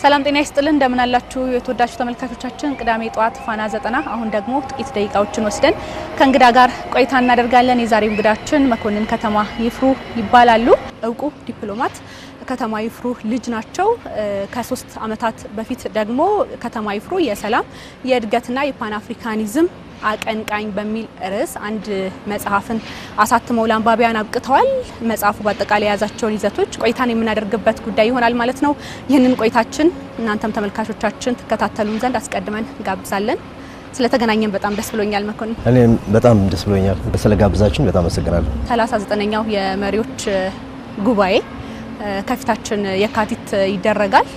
ሰላም ጤና ይስጥልን እንደምን አላችሁ የተወዳጁ ተመልካቾቻችን ቅዳሜ ጧት ፋና 90 አሁን ደግሞ ጥቂት ደቂቃዎችን ወስደን ከእንግዳ ጋር ቆይታ እናደርጋለን። የዛሬው እንግዳችን መኮንን ከተማ ይፍሩ ይባላሉ። እውቁ ዲፕሎማት ከተማ ይፍሩ ልጅ ናቸው። ከ3 አመታት በፊት ደግሞ ከተማ ይፍሩ የሰላም የእድገትና የፓን አፍሪካኒዝም አቀንቃኝ በሚል ርዕስ አንድ መጽሐፍን አሳትመው ለአንባቢያን አብቅተዋል። መጽሐፉ በአጠቃላይ የያዛቸውን ይዘቶች ቆይታን የምናደርግበት ጉዳይ ይሆናል ማለት ነው። ይህንን ቆይታችን እናንተም ተመልካቾቻችን ተከታተሉን ዘንድ አስቀድመን ጋብዛለን። ስለተገናኘን በጣም ደስ ብሎኛል መኮንን። እኔም በጣም ደስ ብሎኛል። ስለጋብዛችሁን በጣም አመሰግናለሁ። 39ኛው የመሪዎች ጉባኤ ከፊታችን የካቲት ይደረጋል።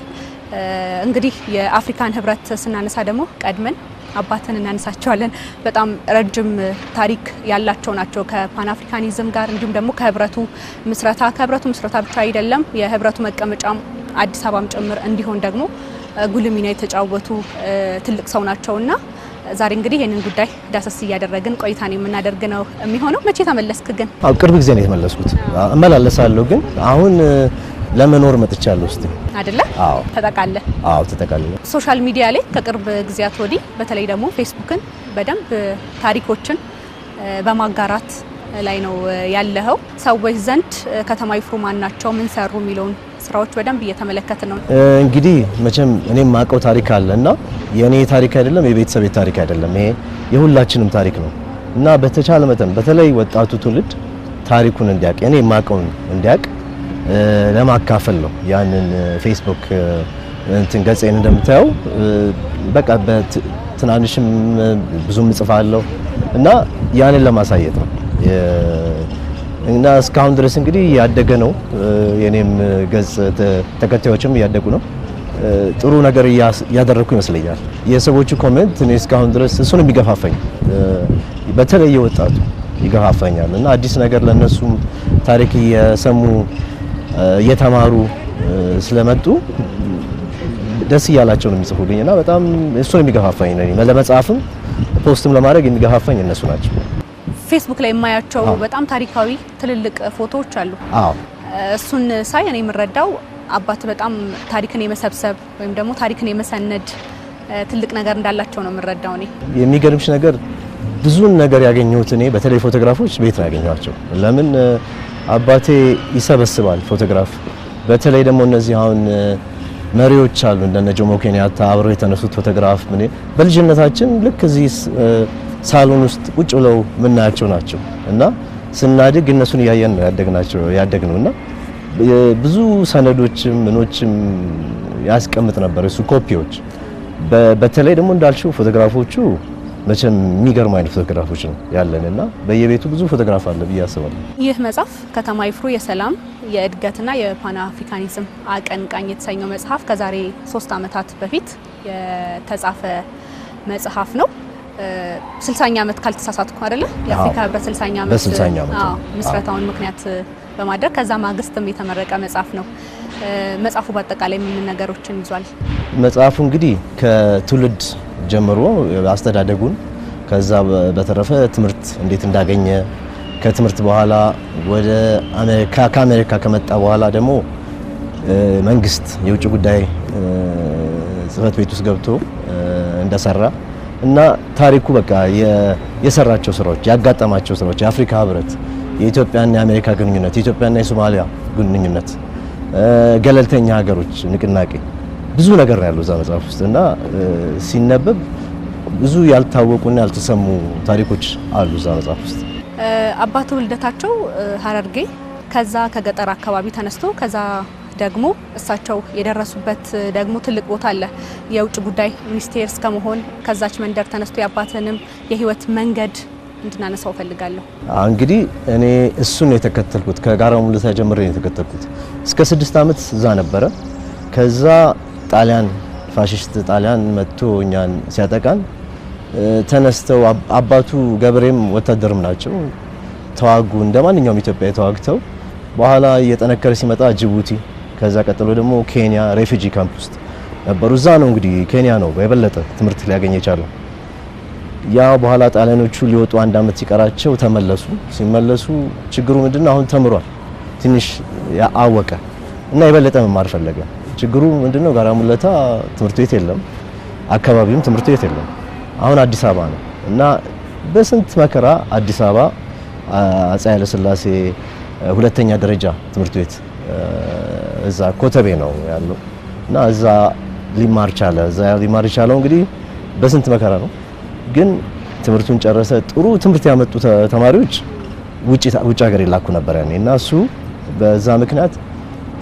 እንግዲህ የአፍሪካን ህብረት ስናነሳ ደግሞ ቀድመን አባትን እናነሳቸዋለን። በጣም ረጅም ታሪክ ያላቸው ናቸው ከፓን አፍሪካኒዝም ጋር እንዲሁም ደግሞ ከህብረቱ ምስረታ ብቻ አይደለም የህብረቱ መቀመጫም አዲስ አበባም ጭምር እንዲሆን ደግሞ ጉልህ ሚና የተጫወቱ ትልቅ ሰው ናቸውና ዛሬ እንግዲህ ይሄንን ጉዳይ ዳሰስ እያደረግን ቆይታን የምናደርግ ነው የሚሆነው። መቼ ተመለስክ ግን? ቅርብ ጊዜ ነው የተመለስኩት። እመላለሳለሁ ግን አሁን ለመኖር መጥቻለሁ እስቲ አይደለ? አዎ ተጠቃለ። ሶሻል ሚዲያ ላይ ከቅርብ ጊዜያት ወዲህ በተለይ ደግሞ ፌስቡክን በደንብ ታሪኮችን በማጋራት ላይ ነው ያለኸው። ሰዎች ዘንድ ከተማ ይፍሩ ማን ናቸው፣ ምን ሰሩ የሚለውን ስራዎች በደንብ እየተመለከትን ነው። እንግዲህ መቼም እኔም ማቀው ታሪክ አለና የኔ ታሪክ አይደለም የቤተሰቤ ታሪክ አይደለም፣ ይሄ የሁላችንም ታሪክ ነው እና በተቻለ መጠን በተለይ ወጣቱ ትውልድ ታሪኩን እንዲያውቅ እኔ ማቀውን እንዲያውቅ ለማካፈል ነው። ያንን ፌስቡክ እንትን ገጽን እንደምታየው በቃ በትናንሽም ብዙም ጽፋለሁ እና ያንን ለማሳየት ነው እና እስካሁን ድረስ እንግዲህ ያደገ ነው። የኔም ገጽ ተከታዮችም ያደጉ ነው። ጥሩ ነገር ያደረኩ ይመስለኛል። የሰዎቹ ኮሜንት እኔ እስካሁን ድረስ እሱን የሚገፋፈኝ በተለይ ወጣቱ ይገፋፈኛል እና አዲስ ነገር ለነሱም ታሪክ እየሰሙ እየተማሩ ስለመጡ ደስ እያላቸው ነው የሚጽፉልኝ እና በጣም እሱን የሚገፋፈኝ ነው። ለመጻፍም ፖስትም ለማድረግ የሚገፋፈኝ እነሱ ናቸው። ፌስቡክ ላይ የማያቸው በጣም ታሪካዊ ትልልቅ ፎቶዎች አሉ። እሱን ሳይ እኔ የምረዳው አባት በጣም ታሪክን የመሰብሰብ ወይም ደግሞ ታሪክን የመሰነድ ትልቅ ነገር እንዳላቸው ነው የምረዳው። እኔ የሚገርምሽ ነገር ብዙን ነገር ያገኘሁት እኔ በተለይ ፎቶግራፎች ቤት ነው ያገኘኋቸው። ለምን አባቴ ይሰበስባል ፎቶግራፍ። በተለይ ደግሞ እነዚህ አሁን መሪዎች አሉ እንደነ ጆሞ ኬንያታ አብረው የተነሱት ፎቶግራፍ ምን በልጅነታችን ልክ እዚህ ሳሎን ውስጥ ቁጭ ብለው ምናያቸው ናቸው እና ስናድግ እነሱን ያየን ነው ያደግነውና ብዙ ሰነዶችም ምኖችም ያስቀምጥ ነበር እሱ ኮፒዎች። በተለይ ደግሞ እንዳልሽው ፎቶግራፎቹ መቼም የሚገርም አይነት ፎቶግራፎች ነው ያለንና በየቤቱ ብዙ ፎቶግራፍ አለ ብዬ አስባለሁ። ይህ መጽሐፍ ከተማ ይፍሩ የሰላም የእድገትና የፓን አፍሪካኒዝም አቀንቃኝ የተሰኘው መጽሐፍ ከዛሬ 3 አመታት በፊት የተጻፈ መጽሐፍ ነው። 60ኛ ዓመት ካልተሳሳትኩ አይደለ? የአፍሪካ ህብረት 60ኛ ዓመት ምስረታውን ምክንያት በማድረግ ከዛ ማግስትም የተመረቀ መጽሐፍ ነው። መጽሐፉ በአጠቃላይ ምን ነገሮችን ይዟል? መጽሐፉ እንግዲህ ከትውልድ ጀምሮ አስተዳደጉን ከዛ በተረፈ ትምህርት እንዴት እንዳገኘ ከትምህርት በኋላ ወደ ከአሜሪካ ከመጣ በኋላ ደግሞ መንግስት የውጭ ጉዳይ ጽህፈት ቤት ውስጥ ገብቶ እንደሰራ እና ታሪኩ በቃ የሰራቸው ስራዎች ያጋጠማቸው ስራዎች የአፍሪካ ህብረት የኢትዮጵያና የአሜሪካ ግንኙነት የኢትዮጵያና የሶማሊያ ግንኙነት ገለልተኛ ሀገሮች ንቅናቄ ብዙ ነገር ነው ያለው እዛ መጽሐፍ ውስጥ እና ሲነበብ ብዙ ያልታወቁና ያልተሰሙ ታሪኮች አሉ እዛ መጽሐፍ ውስጥ። አባቱ ልደታቸው ሀረርጌ ከዛ ከገጠር አካባቢ ተነስቶ ከዛ ደግሞ እሳቸው የደረሱበት ደግሞ ትልቅ ቦታ አለ የውጭ ጉዳይ ሚኒስቴር እስከመሆን ከዛች መንደር ተነስቶ ያባተንም የህይወት መንገድ እንድናነሳው ፈልጋለሁ። እንግዲህ እኔ እሱን የተከተልኩት ከጋራ ሙሉታ ጀምሬ የተከተልኩት እስከ 6 አመት እዛ ነበረ። ከዛ ጣሊያን ፋሺስት ጣሊያን መጥቶ እኛን ሲያጠቃን ተነስተው አባቱ ገበሬም ወታደርም ናቸው ተዋጉ እንደማንኛውም ኢትዮጵያዊ ተዋግተው በኋላ እየጠነከረ ሲመጣ ጅቡቲ ከዛ ቀጥሎ ደግሞ ኬንያ ሬፊጂ ካምፕ ውስጥ ነበሩ። እዛ ነው እንግዲህ ኬንያ ነው የበለጠ ትምህርት ሊያገኝ የቻለው። ያ በኋላ ጣሊያኖቹ ሊወጡ 1 አመት ሲቀራቸው ተመለሱ። ሲመለሱ ችግሩ ምንድነው አሁን ተምሯል ትንሽ አወቀ እና የበለጠ መማር ፈለገ። ችግሩ ምንድነው? ጋራ ሙለታ ትምህርት ቤት የለም፣ አካባቢውም ትምህርት ቤት የለም። አሁን አዲስ አበባ ነው እና በስንት መከራ አዲስ አበባ አፄ ኃይለ ሥላሴ ሁለተኛ ደረጃ ትምህርት ቤት እዛ ኮተቤ ነው ያለው እና እዛ ሊማር ቻለ። እዛ ሊማር ቻለው እንግዲህ በስንት መከራ ነው። ግን ትምህርቱን ጨረሰ። ጥሩ ትምህርት ያመጡ ተማሪዎች ውጭ ሀገር ይላኩ ነበር ያኔ እና እሱ በዛ ምክንያት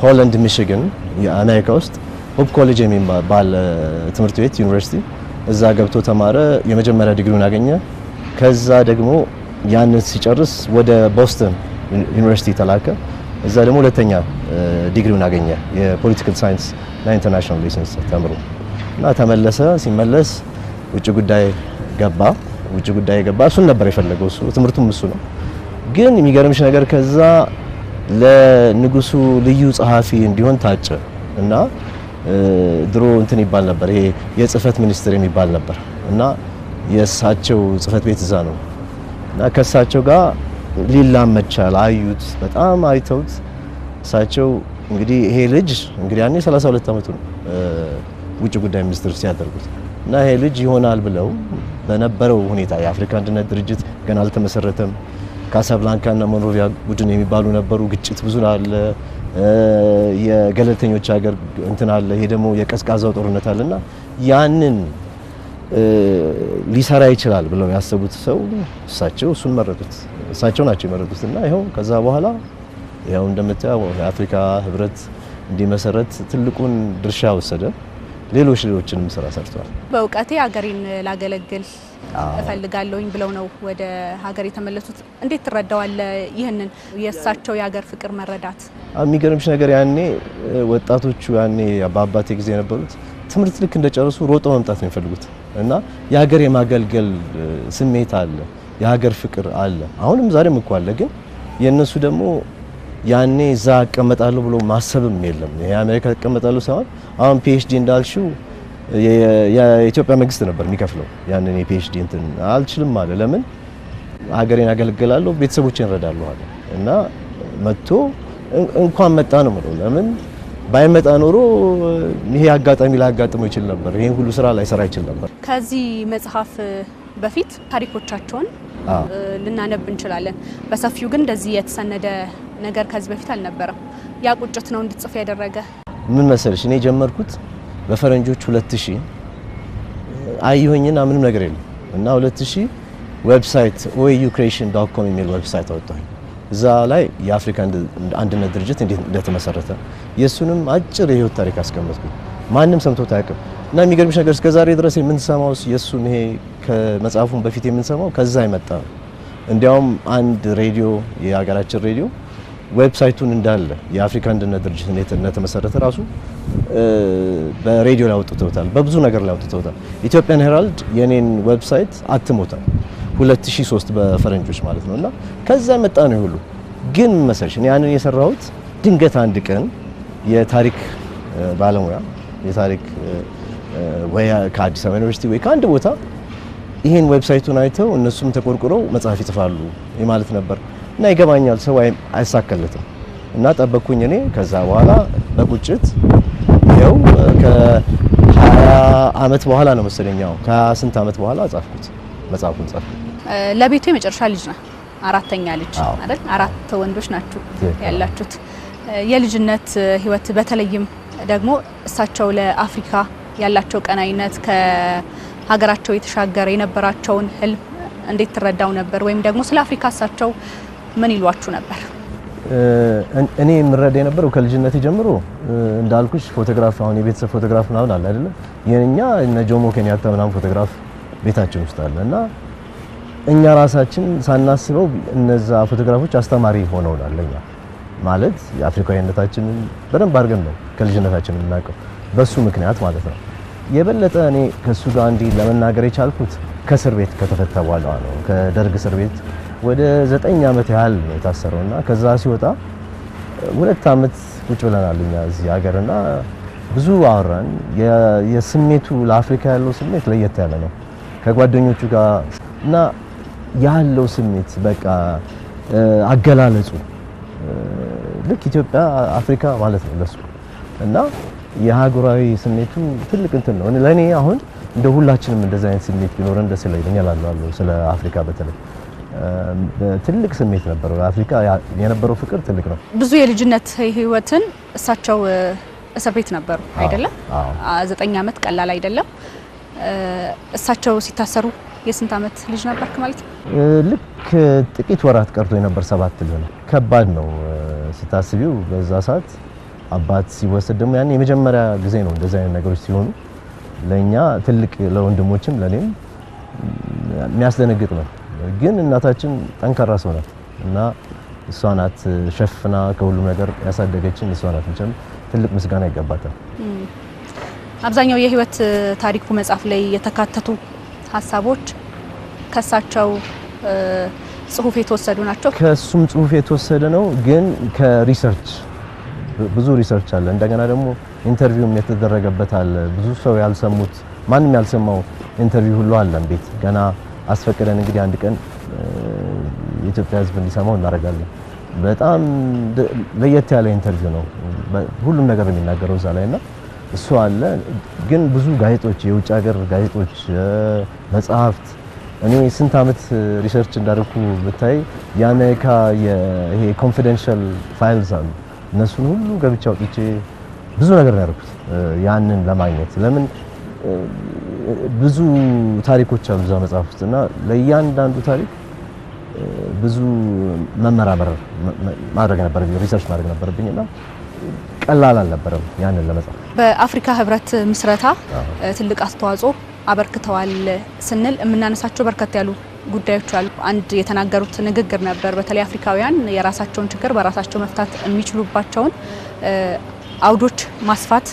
ሆላንድ ሚሽገን የአሜሪካ ውስጥ ሆፕ ኮሌጅ የሚባል ትምህርት ቤት ዩኒቨርሲቲ እዛ ገብቶ ተማረ። የመጀመሪያ ዲግሪውን አገኘ። ከዛ ደግሞ ያንን ሲጨርስ ወደ ቦስተን ዩኒቨርሲቲ ተላከ። እዛ ደግሞ ሁለተኛ ዲግሪውን አገኘ የፖለቲካል ሳይንስ እና ኢንተርናሽናል ሪሌሽንስ ተምሮ እና ተመለሰ። ሲመለስ ውጭ ጉዳይ ገባ። እሱን ነበር የፈለገው። እሱ ትምህርቱም እሱ ነው። ግን የሚገርምሽ ነገር ከዛ ለንጉሱ ልዩ ጸሐፊ እንዲሆን ታጨ እና ድሮ እንትን ይባል ነበር፣ ይሄ የጽህፈት ሚኒስትር የሚባል ነበር እና የእሳቸው ጽህፈት ቤት እዛ ነው እና ከእሳቸው ጋር ሊላመድ ቻለ። አዩት፣ በጣም አይተውት እሳቸው እንግዲህ ይሄ ልጅ እንግዲህ ያኔ 32 ዓመቱ ነው ውጭ ጉዳይ ሚኒስትር ሲያደርጉት እና ይሄ ልጅ ይሆናል ብለው በነበረው ሁኔታ የአፍሪካ አንድነት ድርጅት ገና አልተመሰረተም። ካሳብላንካ እና ሞንሮቪያ ቡድን የሚባሉ ነበሩ። ግጭት ብዙ አለ። የገለልተኞች ሀገር እንትን አለ። ይሄ ደግሞ የቀዝቃዛው ጦርነት አለና ያንን ሊሰራ ይችላል ብለው ያሰቡት ሰው እሱን መረጡት። እሳቸው ናቸው የመረጡትና ይኸው ከዛ በኋላ ይኸው እንደምታየው የአፍሪካ ህብረት እንዲመሰረት ትልቁን ድርሻ ወሰደ። ሌሎችንም ስራ ሰርተዋል። በእውቀቴ ሀገሬን ላገለግል እፈልጋለሁኝ ብለው ነው ወደ ሀገር የተመለሱት። እንዴት ትረዳዋለህ ይህንን የእሳቸው የሀገር ፍቅር መረዳት? የሚገርምሽ ነገር ያኔ ወጣቶቹ ያኔ በአባቴ ጊዜ የነበሩት ትምህርት ልክ እንደጨረሱ ሮጦ መምጣት ነው የሚፈልጉት እና የሀገር የማገልገል ስሜት አለ፣ የሀገር ፍቅር አለ። አሁንም ዛሬም እኮ አለ። ግን የነሱ ደግሞ ያኔ እዛ እቀመጣለሁ ብሎ ማሰብም የለም። የአሜሪካ እቀመጣለሁ ሳይሆን አሁን ፒኤችዲ እንዳልሽው የኢትዮጵያ መንግስት ነበር የሚከፍለው ያንን የፒኤችዲ እንትን አልችልም አለ። ለምን ሀገሬን አገልግላለሁ፣ ቤተሰቦቼን እረዳለሁ አለ እና መጥቶ እንኳን መጣ ነው ማለት። ለምን ባይመጣ ኖሮ ይሄ አጋጣሚ ላጋጥመው ይችል ነበር፣ ይሄን ሁሉ ስራ ላይሰራ ይችል ነበር። ከዚህ መጽሐፍ በፊት ታሪኮቻቸውን ልናነብ እንችላለን በሰፊው። ግን እንደዚህ የተሰነደ ነገር ከዚህ በፊት አልነበረም። ያ ቁጭት ነው እንድጽፍ ያደረገ። ምን መሰለሽ እኔ ጀመርኩት በፈረንጆች 2000 አየሁኝና ምንም ነገር የለም እና 2000 ዌብሳይት oyucreation.com የሚል ዌብሳይት አወጣሁ። እዛ ላይ የአፍሪካ አንድነት ድርጅት እንዴት እንደተመሰረተ የሱንም አጭር የህይወት ታሪክ አስቀመጥኩ። ማንም ሰምቶት አያውቅም እና የሚገርምሽ ነገር እስከዛሬ ድረስ የምንሰማው የሱን ይሄ ከመጽሐፉን በፊት የምንሰማው ከዛ ይመጣ ነው። እንዲያውም አንድ ሬዲዮ የሀገራችን ሬዲዮ ዌብሳይቱን እንዳለ የአፍሪካ አንድነት ድርጅት እንዴት እንደተመሰረተ ራሱ በሬዲዮ ላይ አውጥተውታል፣ በብዙ ነገር ላይ አውጥተውታል። ኢትዮጵያን ሄራልድ የኔን ዌብሳይት አትሞታል 2003 በፈረንጆች ማለት ነውና ከዛ መጣ ነው ሁሉ። ግን መሰለሽ እኔ ያንን የሰራሁት ድንገት አንድ ቀን የታሪክ ባለሙያ የታሪክ ወይ ከአዲስ አበባ ዩኒቨርሲቲ ወይ ከአንድ ቦታ ይሄን ዌብሳይቱን አይተው እነሱም ተቆርቁረው መጽሐፍ ይጽፋሉ ማለት ነበር እና ይገባኛል ሰው አይሳከለትም እና ጠበቅኩኝ እኔ። ከዛ በኋላ በቁጭት ያው ከ20 አመት በኋላ ነው መሰለኛው ከስንት አመት በኋላ ጻፍኩት መጽሐፉን ጻፍኩት። ለቤቱ የመጨረሻ ልጅ ነው፣ አራተኛ ልጅ አይደል? አራት ወንዶች ናችሁ ያላችሁት። የልጅነት ህይወት በተለይም ደግሞ እሳቸው ለአፍሪካ ያላቸው ቀናይነት ከሀገራቸው የተሻገረ የነበራቸውን ህልም እንዴት ትረዳው ነበር? ወይም ደግሞ ስለ አፍሪካ እሳቸው ምን ይሏችሁ ነበር? እኔ የምረዳ የነበረው ከልጅነት ጀምሮ እንዳልኩሽ ፎቶግራፍ፣ አሁን የቤተሰብ ፎቶግራፍ ምናምን አለ አይደለ? የኛ እነ ጆሞ ኬንያታ ምናምን ፎቶግራፍ ቤታችን ውስጥ አለ እና እኛ ራሳችን ሳናስበው እነዛ ፎቶግራፎች አስተማሪ ሆነውናል ለኛ። ማለት የአፍሪካዊነታችንን በደንብ አድርገን ነው ከልጅነታችን የምናውቀው በሱ ምክንያት ማለት ነው። የበለጠ እኔ ከሱ ጋር እንዲህ ለመናገር የቻልኩት ከእስር ቤት ከተፈታ በኋላ ነው። ከደርግ እስር ቤት ወደ 9 ዓመት ያህል ነው የታሰረውና ከዛ ሲወጣ 2 ዓመት ቁጭ ብለናል እኛ እዚህ ሀገርና ብዙ አወራን። የስሜቱ ለአፍሪካ ያለው ስሜት ለየት ያለ ነው ከጓደኞቹ ጋር እና ያለው ስሜት በቃ አገላለጹ ልክ ኢትዮጵያ አፍሪካ ማለት ነው ለሱ እና የሀገራዊ ስሜቱ ትልቅ እንትን ነው። ለኔ አሁን እንደ ሁላችንም እንደዛ አይነት ስሜት ቢኖረን ደስ ይለኛል አላለሁ። ስለ አፍሪካ በተለይ ትልቅ ስሜት ነበረው። አፍሪካ የነበረው ፍቅር ትልቅ ነው። ብዙ የልጅነት ህይወትን እሳቸው እስር ቤት ነበሩ አይደለም? 9 ዓመት ቀላል አይደለም። እሳቸው ሲታሰሩ የስንት ዓመት ልጅ ነበርክ ማለት ነው? ልክ ጥቂት ወራት ቀርቶ የነበር 7 ልጅ ነው። ከባድ ነው ስታስቢው። በዛ ሰዓት አባት ሲወሰድ ደግሞ ያን የመጀመሪያ ጊዜ ነው እንደዛ አይነት ነገሮች ሲሆኑ ለኛ ትልቅ ለወንድሞችም ለኔም የሚያስደነግጥ ነው። ግን እናታችን ጠንካራ ሰው ናት እና እሷ ናት ሸፍና ከሁሉ ነገር ያሳደገችን እሷ ናት። ብቻም ትልቅ ምስጋና ይገባታል። አብዛኛው የህይወት ታሪኩ መጽሐፍ ላይ የተካተቱ ሀሳቦች ከሳቸው ጽሁፍ የተወሰዱ ናቸው። ከሱም ጽሁፍ የተወሰደ ነው፣ ግን ከሪሰርች ብዙ ሪሰርች አለ። እንደገና ደግሞ ኢንተርቪውም የተደረገበት አለ። ብዙ ሰው ያልሰሙት ማንም ያልሰማው ኢንተርቪው ሁሉ አለ ቤት ገና አስፈቅደን እንግዲህ አንድ ቀን የኢትዮጵያ ሕዝብ እንዲሰማው እናደርጋለን። በጣም ለየት ያለ ኢንተርቪው ነው። ሁሉም ነገር የሚናገረው እዛ ላይና እሱ አለ። ግን ብዙ ጋዜጦች፣ የውጭ ሀገር ጋዜጦች፣ መጽሐፍት እኔ ስንት ዓመት ሪሰርች እንዳደረኩ ብታይ የአሜሪካ ይሄ ኮንፊደንሻል ፋይልስ አሉ። እነሱን ሁሉ ገብቼ አውጥቼ ብዙ ነገር ነው ያደረኩት ያንን ለማግኘት። ለምን ብዙ ታሪኮች አሉ እዛ መጽሐፍ ውስጥ እና ለእያንዳንዱ ታሪክ ብዙ መመራመር ማድረግ ነበረብኝ፣ ሪሰርች ማድረግ ነበረብኝና ቀላል አልነበረም ያንን ለመጻፍ። በአፍሪካ ህብረት ምስረታ ትልቅ አስተዋጽኦ አበርክተዋል ስንል የምናነሳቸው በርከት ያሉ ጉዳዮች አሉ። አንድ የተናገሩት ንግግር ነበር። በተለይ አፍሪካውያን የራሳቸውን ችግር በራሳቸው መፍታት የሚችሉባቸውን አውዶች ማስፋት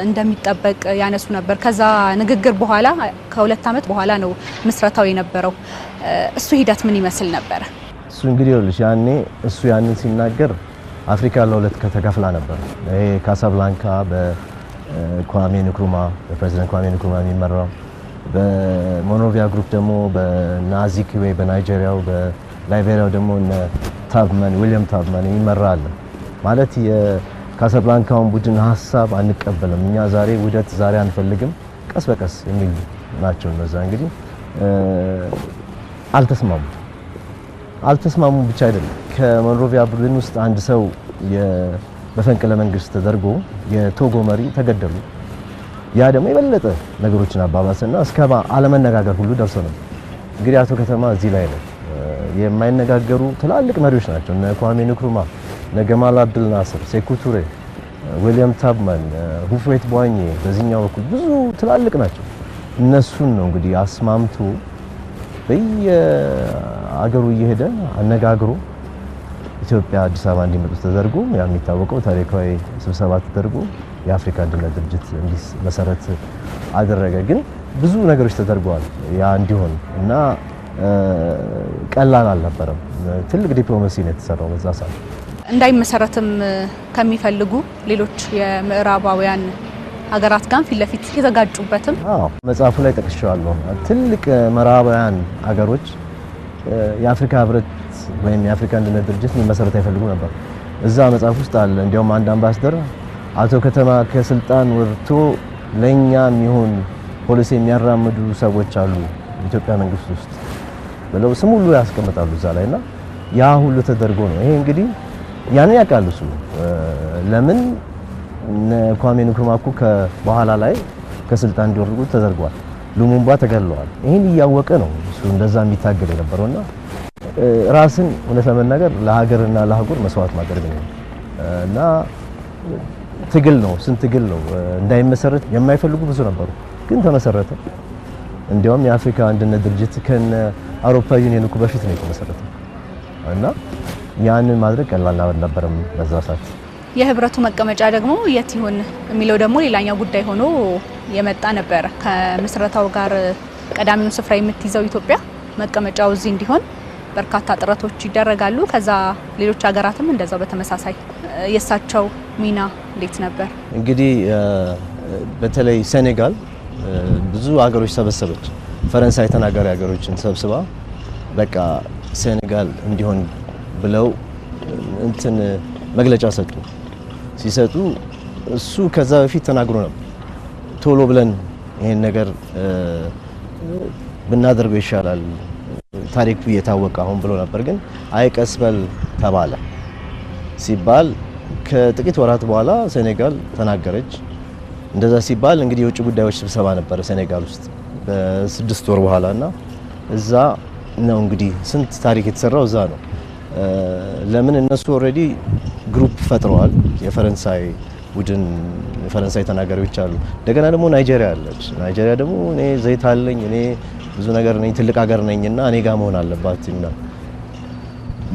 እንደሚጠበቅ ያነሱ ነበር። ከዛ ንግግር በኋላ ከ2 ዓመት በኋላ ነው ምስረታው የነበረው። እሱ ሂደት ምን ይመስል ነበር? እሱ እንግዲህ ይኸውልሽ ያኔ እሱ ያንን ሲናገር አፍሪካ ለሁለት ከተከፍላ ነበር። ይሄ ካሳብላንካ በኳሜ ንክሩማ በፕሬዝዳንት ኳሜ ንክሩማ የሚመራው፣ በሞኖቪያ ግሩፕ ደግሞ በናዚክዌ በናይጄሪያው፣ በላይቤሪያው ደግሞ እነ ታብመን ዊሊያም ታብመን የሚመራ አለ። ማለት የካሳብላንካውን ቡድን ሀሳብ አንቀበልም እኛ ዛሬ ውህደት ዛሬ አንፈልግም ቀስ በቀስ የሚሉ ናቸው። እነዛ እንግዲህ አልተስማሙም ብቻ አይደለም። ከሞኖቪያ ቡድን ውስጥ አንድ ሰው በፈንቅለ መንግስት ተደርጎ የቶጎ መሪ ተገደሉ። ያ ደግሞ የበለጠ ነገሮችን አባባሰና እስከ አለመነጋገር ሁሉ ደርሶ ነው። እንግዲህ አቶ ከተማ እዚህ ላይ ነው የማይነጋገሩ ትላልቅ መሪዎች ናቸው። እነ ኳሜ ንክሩማ፣ እነ ገማል አብዱል ናስር፣ ሴኩ ቱሬ፣ ዊሊያም ታብማን፣ ሁፍሬት ቧኜ በዚህኛው በኩል ብዙ ትላልቅ ናቸው። እነሱን ነው እንግዲህ አስማምቶ በየአገሩ እየሄደ አነጋግሮ ኢትዮጵያ አዲስ አበባ እንዲመጡ ተደርጎ ያ የሚታወቀው ታሪካዊ ስብሰባ ተደርጎ የአፍሪካ አንድነት ድርጅት እንዲመሰረት አደረገ። ግን ብዙ ነገሮች ተደርገዋል ያ እንዲሆን እና ቀላል አልነበረም። ትልቅ ዲፕሎማሲ ነው የተሰራው በዛ ሰዓት። እንዳይመሰረትም ከሚፈልጉ ሌሎች የምዕራባውያን ሀገራት ጋር ፊት ለፊት የተጋጩበትም መጽሐፉ ላይ ጠቅሼዋለሁ። ትልቅ ምዕራባውያን ሀገሮች የአፍሪካ ህብረት ወይም የአፍሪካ አንድነት ድርጅት ሊመሰረት አይፈልጉ ነበር። እዛ መጽሐፍ ውስጥ አለ። እንዲያውም አንድ አምባሳደር አቶ ከተማ ከስልጣን ወርቶ ለኛ የሚሆን ፖሊሲ የሚያራምዱ ሰዎች አሉ ኢትዮጵያ መንግስት ውስጥ ብለው ስም ሁሉ ያስቀምጣሉ እዛ ላይና ያ ሁሉ ተደርጎ ነው። ይሄ እንግዲህ ያንን ያውቃሉ እሱ ለምን ኳሜ ንክሩማ እኮ በኋላ ላይ ከስልጣን እንዲወርዱ ተደርጓል። ሉሙምባ ተገለዋል። ይሄን እያወቀ ነው እሱ እንደዛ የሚታገል የነበረውና ራስን እውነት ለመናገር ለሀገርና ለአህጉር መስዋዕት ማድረግ ነው እና ትግል ነው። ስንት ትግል ነው። እንዳይመሰረት የማይፈልጉ ብዙ ነበሩ፣ ግን ተመሰረተ። እንዲያውም የአፍሪካ አንድነት ድርጅት ከነ አውሮፓ ዩኒየን እኮ በፊት ነው የተመሰረተው እና ያንን ማድረግ ቀላል አልነበረም በዛ ሰዓት። የህብረቱ መቀመጫ ደግሞ የት ይሁን የሚለው ደግሞ ሌላኛው ጉዳይ ሆኖ የመጣ ነበር። ከምስረታው ጋር ቀዳሚውን ስፍራ የምትይዘው ኢትዮጵያ መቀመጫው እዚህ እንዲሆን በርካታ ጥረቶች ይደረጋሉ። ከዛ ሌሎች ሀገራትም እንደዛው በተመሳሳይ። የእሳቸው ሚና እንዴት ነበር? እንግዲህ በተለይ ሴኔጋል ብዙ ሀገሮች ሰበሰበች። ፈረንሳይ ተናጋሪ ሀገሮችን ሰብስባ በቃ ሴኔጋል እንዲሆን ብለው እንትን መግለጫ ሰጡ። ሲሰጡ እሱ ከዛ በፊት ተናግሮ ነበር ቶሎ ብለን ይሄን ነገር ብናደርገው ይሻላል ታሪኩ እየታወቀ አሁን ብሎ ነበር። ግን አይቀስበል ተባለ ሲባል ከጥቂት ወራት በኋላ ሴኔጋል ተናገረች። እንደዛ ሲባል እንግዲህ የውጭ ጉዳዮች ስብሰባ ነበር ሴኔጋል ውስጥ በ6 ወር በኋላና እዛ ነው እንግዲህ ስንት ታሪክ የተሰራው እዛ ነው። ለምን እነሱ ኦሬዲ ግሩፕ ፈጥረዋል። የፈረንሳይ ቡድን የፈረንሳይ ተናጋሪዎች አሉ። እንደገና ደግሞ ናይጄሪያ አለች። ናይጄሪያ ደግሞ እኔ ዘይት አለኝ እኔ ብዙ ነገር ነኝ ትልቅ ሀገር ነኝና እኔ ጋር መሆን አለባትና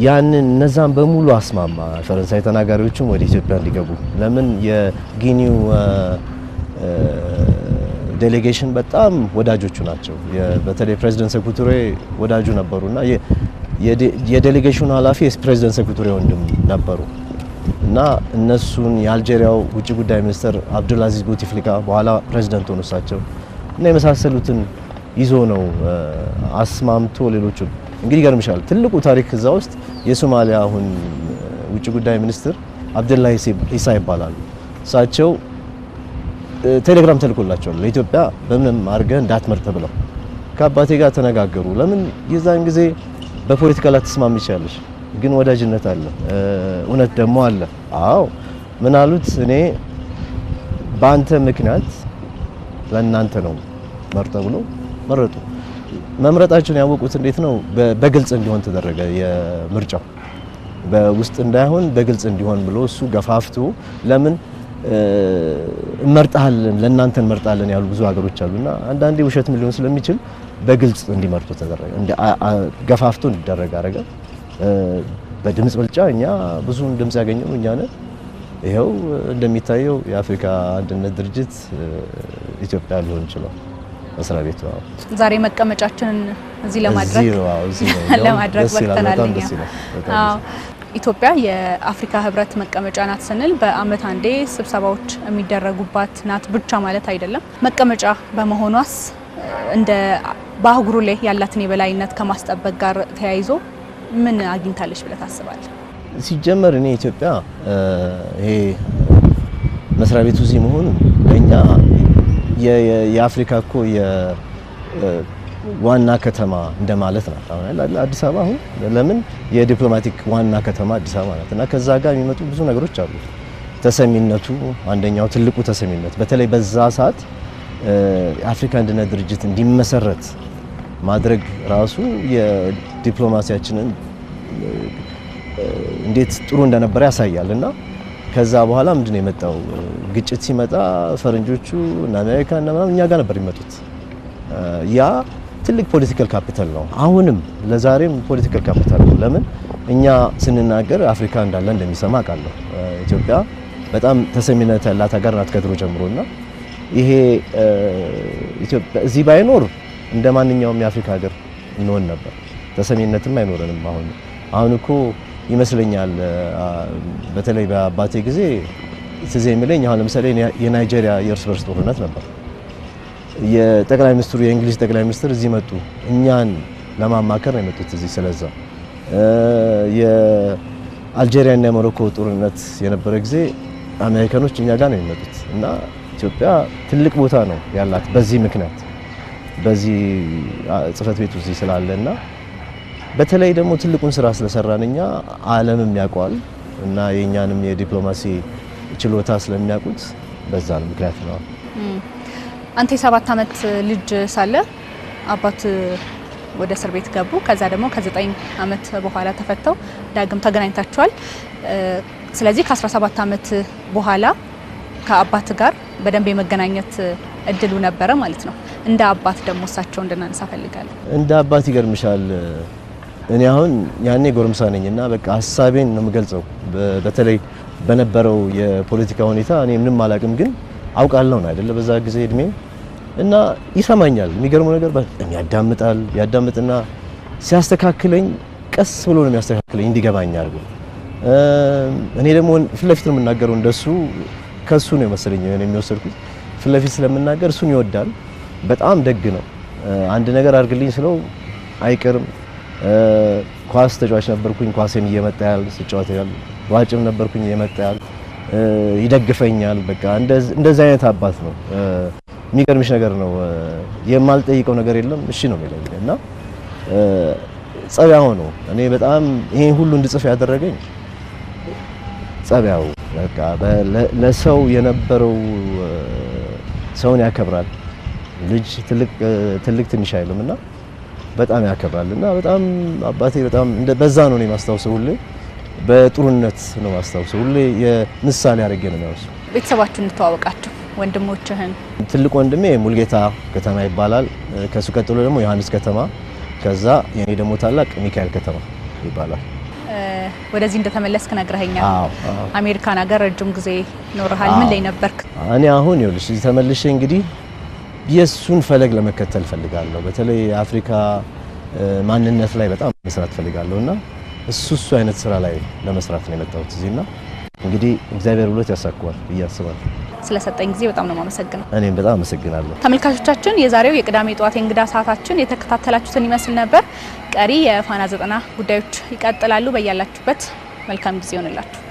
ያንን እነዛን በሙሉ አስማማ። ፈረንሳይ ተናጋሪዎችም ወደ ኢትዮጵያ እንዲገቡ ለምን የጊኒው ዴሌጌሽን በጣም ወዳጆቹ ናቸው። በተለይ ፕሬዚደንት ሴኩቱሬ ወዳጁ ነበሩና የዴሌጌሽኑ ኃላፊ የፕሬዚደንት ሴኩቱሬ ወንድም ነበሩ እና እነሱን የአልጄሪያው ውጭ ጉዳይ ሚኒስትር አብዱልአዚዝ ቦቲፍሊካ በኋላ ፕሬዚደንት ሆኑ እሳቸው እና የመሳሰሉትን ይዞ ነው አስማምቶ ሌሎቹን እንግዲህ ገርምሻል። ትልቁ ታሪክ እዛ ውስጥ የሶማሊያ አሁን ውጭ ጉዳይ ሚኒስትር አብደላሂ ኢሳ ይባላሉ። እሳቸው ቴሌግራም ተልኮላቸዋል ለኢትዮጵያ በምንም አድርገህ እንዳትመርጥ ብለው ከአባቴ ጋር ተነጋገሩ። ለምን የዛን ጊዜ በፖለቲካ ላትስማሚ ይችላልሽ፣ ግን ወዳጅነት አለ፣ እውነት ደግሞ አለ። አዎ ምን አሉት? እኔ በአንተ ምክንያት ለእናንተ ነው መርጠ ብሎ መረጡ። መምረጣቸውን ያወቁት እንዴት ነው? በግልጽ እንዲሆን ተደረገ። የምርጫው በውስጥ እንዳይሆን በግልጽ እንዲሆን ብሎ እሱ ገፋፍቶ ለምን እንመርጣለን ለእናንተ እንመርጣለን ያሉ ብዙ ሀገሮች አሉና አንዳንዴ ውሸት ሊሆን ስለሚችል በግልጽ እንዲመርጡ ተደረገ። ገፋፍቶ እንዲደረግ አረገ። በድምጽ ብልጫ እኛ ብዙ ድምጽ ያገኘው እኛ ነን። ይሄው እንደሚታየው የአፍሪካ አንድነት ድርጅት ኢትዮጵያ ሊሆን ይችላል መስሪያ ቤቱ። ዛሬ መቀመጫችንን እዚህ ለማድረግ በቅተናል። ኢትዮጵያ የአፍሪካ ህብረት መቀመጫ ናት ስንል በአመት አንዴ ስብሰባዎች የሚደረጉባት ናት ብቻ ማለት አይደለም። መቀመጫ በመሆኗስ እንደ በአህጉሩ ላይ ያላትን የበላይነት ከማስጠበቅ ጋር ተያይዞ ምን አግኝታለች ብለህ ታስባለህ? ሲጀመር እኔ ኢትዮጵያ ይሄ መስሪያ ቤቱ እዚህ መሆኑ ለኛ የአፍሪካ እኮ ዋና ከተማ እንደማለት ናት። አሁን አዲስ አበባ አሁን ለምን የዲፕሎማቲክ ዋና ከተማ አዲስ አበባ ናት እና ከዛ ጋር የሚመጡ ብዙ ነገሮች አሉ። ተሰሚነቱ አንደኛው ትልቁ ተሰሚነት በተለይ በዛ ሰዓት የአፍሪካ አንድነት ድርጅት እንዲመሰረት ማድረግ ራሱ የዲፕሎማሲያችንን እንዴት ጥሩ እንደነበረ ያሳያል። እና ከዛ በኋላ ምንድነው የመጣው ግጭት ሲመጣ ፈረንጆቹ እና አሜሪካ እና ምናምን እኛ ጋር ነበር የሚመጡት። ያ ትልቅ ፖለቲካል ካፒታል ነው። አሁንም ለዛሬም ፖለቲካል ካፒታል ነው። ለምን እኛ ስንናገር አፍሪካ እንዳለ እንደሚሰማ አውቃለሁ። ኢትዮጵያ በጣም ተሰሚነት ያላት ሀገር ናት ከድሮ ጀምሮና ይሄ ኢትዮጵያ እዚህ ባይኖር እንደ ማንኛውም የአፍሪካ ሀገር እንሆን ነበር። ተሰሚነትም አይኖረንም። አሁን እኮ ይመስለኛል በተለይ በአባቴ ጊዜ ትዝ የሚለኝ አሁን ለምሳሌ የናይጄሪያ የእርስ በርስ ጦርነት ነበር። የጠቅላይ ሚኒስትሩ የእንግሊዝ ጠቅላይ ሚኒስትር እዚህ መጡ። እኛን ለማማከር ነው የመጡት እዚህ። ስለዛ የአልጄሪያ እና የሞሮኮ ጦርነት የነበረ ጊዜ አሜሪካኖች እኛ ጋር ነው የሚመጡት እና ኢትዮጵያ ትልቅ ቦታ ነው ያላት በዚህ ምክንያት በዚህ ጽህፈት ቤቱ እዚህ ስላለና በተለይ ደግሞ ትልቁን ስራ ስለሰራን እኛ ዓለምም ያውቀዋል እና የኛንም የዲፕሎማሲ ችሎታ ስለሚያውቁት በዛ ነው ምክንያት ነው። አንተ የ7 ዓመት ልጅ ሳለ አባት ወደ እስር ቤት ገቡ። ከዛ ደግሞ ከ9 ዓመት በኋላ ተፈተው ዳግም ተገናኝታችኋል። ስለዚህ ከ17 ዓመት በኋላ ከአባት ጋር በደንብ የመገናኘት እድሉ ነበረ ማለት ነው። እንደ አባት ደግሞ እሳቸው እንድናነሳ ፈልጋለሁ። እንደ አባት ይገርምሻል፣ እኔ አሁን ያኔ ጎረምሳ ነኝና በቃ ሀሳቤን ነው የምገልጸው። በተለይ በነበረው የፖለቲካ ሁኔታ እኔ ምንም አላውቅም፣ ግን አውቃለሁ ነው አይደለ በዛ ጊዜ እድሜ እና ይሰማኛል። የሚገርመው ነገር በጣም ያዳምጥና ሲያስተካክለኝ ቀስ ብሎ ነው የሚያስተካክለኝ እንዲገባኝ አድርጎ። እኔ ደግሞ ፊት ለፊት ነው የምናገረው እንደሱ ከሱ ነው መሰለኝ እኔ የሚወሰድኩት። ፊት ለፊት ስለምናገር እሱን ይወዳል። በጣም ደግ ነው። አንድ ነገር አድርግልኝ ስለው አይቀርም። ኳስ ተጫዋች ነበርኩኝ፣ ኳስን እየመጣ ያል ስጫወት ያል ዋጭም ነበርኩኝ እየመጣ ያል ይደግፈኛል። በቃ እንደዚህ አይነት አባት ነው። የሚገርምሽ ነገር ነው የማልጠይቀው ነገር የለም እሺ ነው የሚለኝ እና ጸባያው ነው። እኔ በጣም ይሄን ሁሉ እንድጽፍ ያደረገኝ ጸባያው በቃ ለሰው የነበረው ሰውን ያከብራል። ልጅ ትልቅ ትንሽ አይልምና በጣም ያከብራልና በጣም አባቴ በጣም በዛ ነው እኔ ማስታውሰው ሁሌ በጥሩነት ነው ማስታውሰው ሁሌ የምሳሌ አድርጌ ነው የሚያወራው። ቤተሰባችሁን እንተዋወቃችሁ ወንድሞችህን? ትልቅ ወንድሜ ሙልጌታ ከተማ ይባላል። ከሱ ቀጥሎ ደግሞ ዮሐንስ ከተማ፣ ከዛ የኔ ደግሞ ታላቅ ሚካኤል ከተማ ይባላል። ወደዚህ እንደተመለስክ ነግረኸኛል። አሜሪካን ሀገር ረጅም ጊዜ ኖርሃል። ምን ላይ ነበርክ? እኔ አሁን ይኸውልሽ እዚህ ተመልሼ እንግዲህ የሱን ፈለግ ለመከተል ፈልጋለሁ። በተለይ አፍሪካ ማንነት ላይ በጣም መስራት ፈልጋለሁና እሱ አይነት ስራ ላይ ለመስራት ነው የመጣሁት እዚህና እንግዲህ እግዚአብሔር ብሎት ያሳካዋል ብዬ አስባለሁ። ስለሰጠኝ ጊዜ በጣም ነው የማመሰግነው። እኔም በጣም አመሰግናለሁ። ተመልካቾቻችን የዛሬው የቅዳሜ ጠዋት የእንግዳ ሰዓታችን የተከታተላችሁትን ይመስል ነበር። ቀሪ የፋና 90 ጉዳዮች ይቀጥላሉ። በያላችሁበት መልካም ጊዜ ይሆንላችሁ።